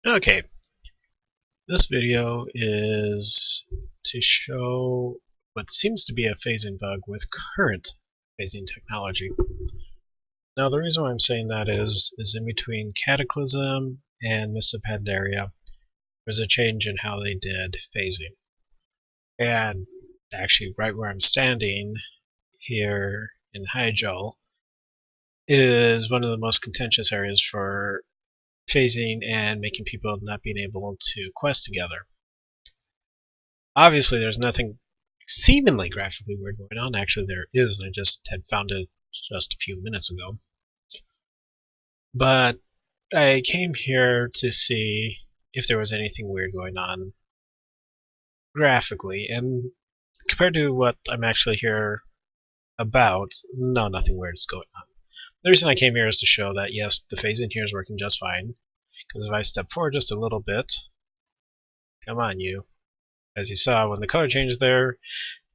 Okay, this video is to show what seems to be a phasing bug with current phasing technology. Now the reason why I'm saying that is in between Cataclysm and Mists of Pandaria, there's a change in how they did phasing. And actually right where I'm standing here in Hyjal is one of the most contentious areas for phasing and making people not being able to quest together. Obviously, there's nothing seemingly graphically weird going on. Actually, there is, and I just had found it just a few minutes ago. But I came here to see if there was anything weird going on graphically, and compared to what I'm actually here about, no, nothing weird is going on. The reason I came here is to show that, yes, the phasing here is working just fine, because if I step forward just a little bit, come on, you. As you saw, when the color changed there,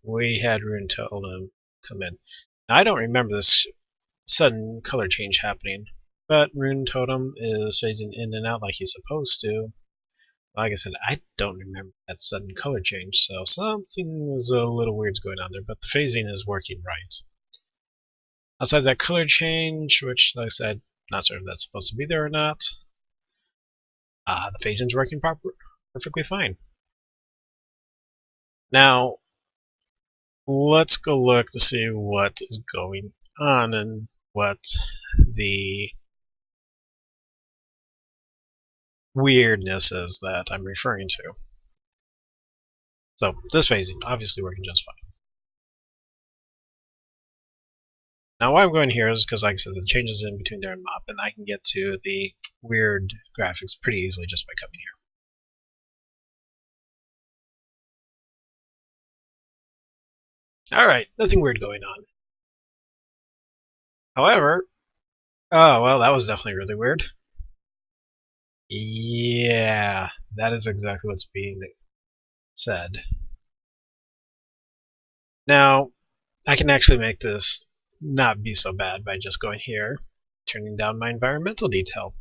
we had Rune Totem come in. Now, I don't remember this sudden color change happening, but Rune Totem is phasing in and out like he's supposed to. Like I said, I don't remember that sudden color change, so something was a little weird going on there, but the phasing is working right. Outside that color change, which, like I said, not certain if that's supposed to be there or not, the phasing's working perfectly fine. Now, let's go look to see what is going on and what the weirdness is that I'm referring to. So, this phasing, obviously working just fine. Now why I'm going here is because, like I said, the changes in between there and mop, and I can get to the weird graphics pretty easily just by coming here. Alright, nothing weird going on. However, oh, well, that was definitely really weird. Yeah, that is exactly what's being said. Now, I can actually make this not be so bad by just going here, turning down my environmental detail.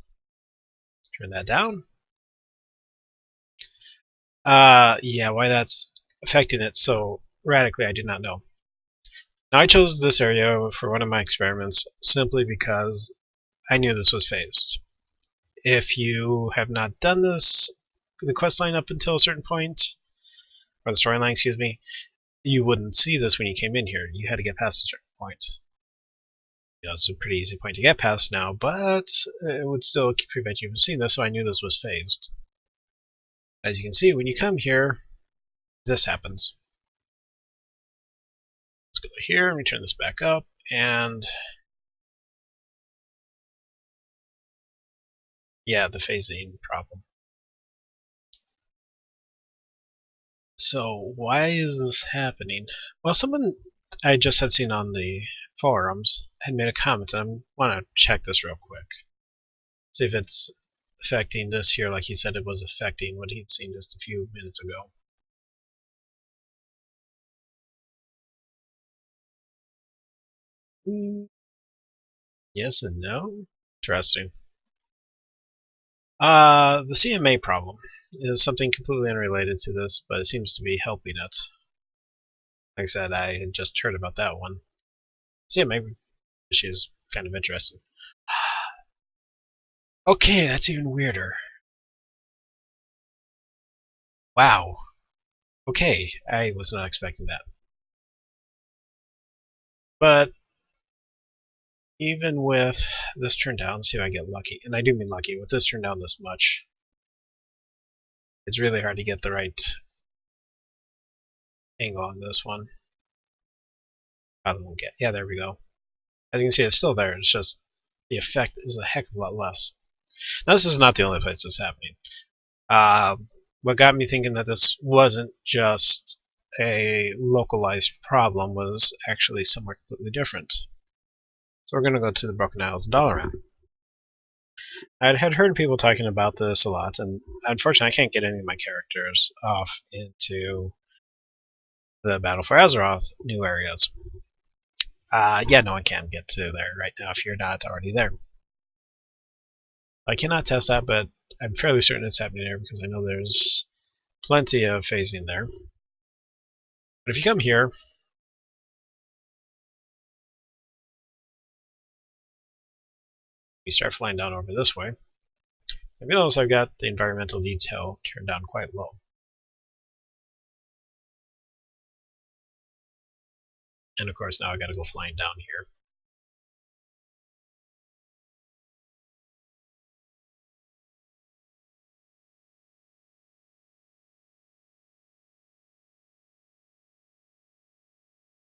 Turn that down. Yeah, why that's affecting it so radically, I do not know. Now, I chose this area for one of my experiments simply because I knew this was phased. If you have not done this, the quest line up until a certain point, or the storyline, excuse me, you wouldn't see this when you came in here. You had to get past a certain point. You know, it's a pretty easy point to get past now, but it would still prevent you from seeing this, so I knew this was phased. As you can see, when you come here, this happens. Let's go here, and we turn this back up, and yeah, the phasing problem. So why is this happening? Well, someone I just had seen on the forums had made a comment, and I want to check this real quick. See if it's affecting this here like he said it was affecting what he'd seen just a few minutes ago. Yes and no? Interesting. The CMA problem is something completely unrelated to this, but it seems to be helping it. Like I said, I had just heard about that one. CMA issue is kind of interesting. Okay, that's even weirder. Wow. Okay, I was not expecting that. But even with this turned down, see if I get lucky. And I do mean lucky. With this turned down this much, it's really hard to get the right angle on this one. Probably won't get. Yeah, there we go. As you can see, it's still there. It's just the effect is a heck of a lot less. Now, this is not the only place this is happening. What got me thinking that this wasn't just a localized problem was actually somewhere completely different. So we're going to go to the Broken Isles Dalaran. I had heard people talking about this a lot, and unfortunately I can't get any of my characters off into the Battle for Azeroth new areas. Yeah, no one can get to there right now if you're not already there. I cannot test that, but I'm fairly certain it's happening there because I know there's plenty of phasing there. But if you come here, we start flying down over this way. If you notice, I've got the environmental detail turned down quite low. And of course, now I got to go flying down here.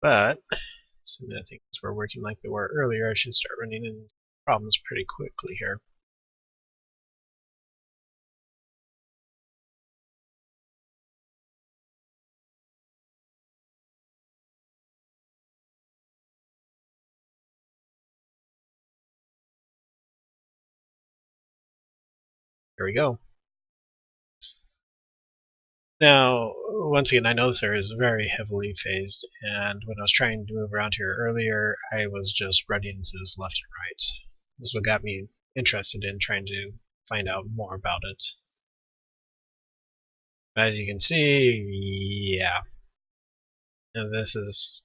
But so I think as we're working like they were earlier, I should start running into problems pretty quickly here. Here we go. Now, once again, I know this area is very heavily phased, and when I was trying to move around here earlier, I was just running into this left and right. This is what got me interested in trying to find out more about it. As you can see, yeah. And this is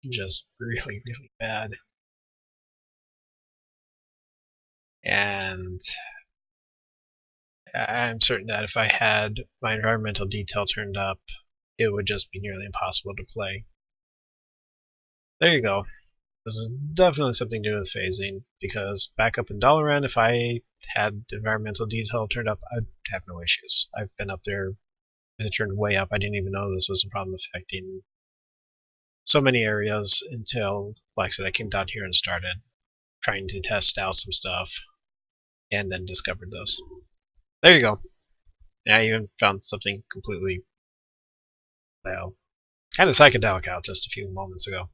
just really, really bad. And I'm certain that if I had my environmental detail turned up, it would just be nearly impossible to play. There you go. This is definitely something to do with phasing, because back up in Dalaran, if I had environmental detail turned up, I'd have no issues. I've been up there, if it turned way up, I didn't even know this was a problem affecting so many areas until, like I said, I came down here and started trying to test out some stuff, and then discovered this. There you go. And I even found something completely, well, kind of psychedelic out just a few moments ago.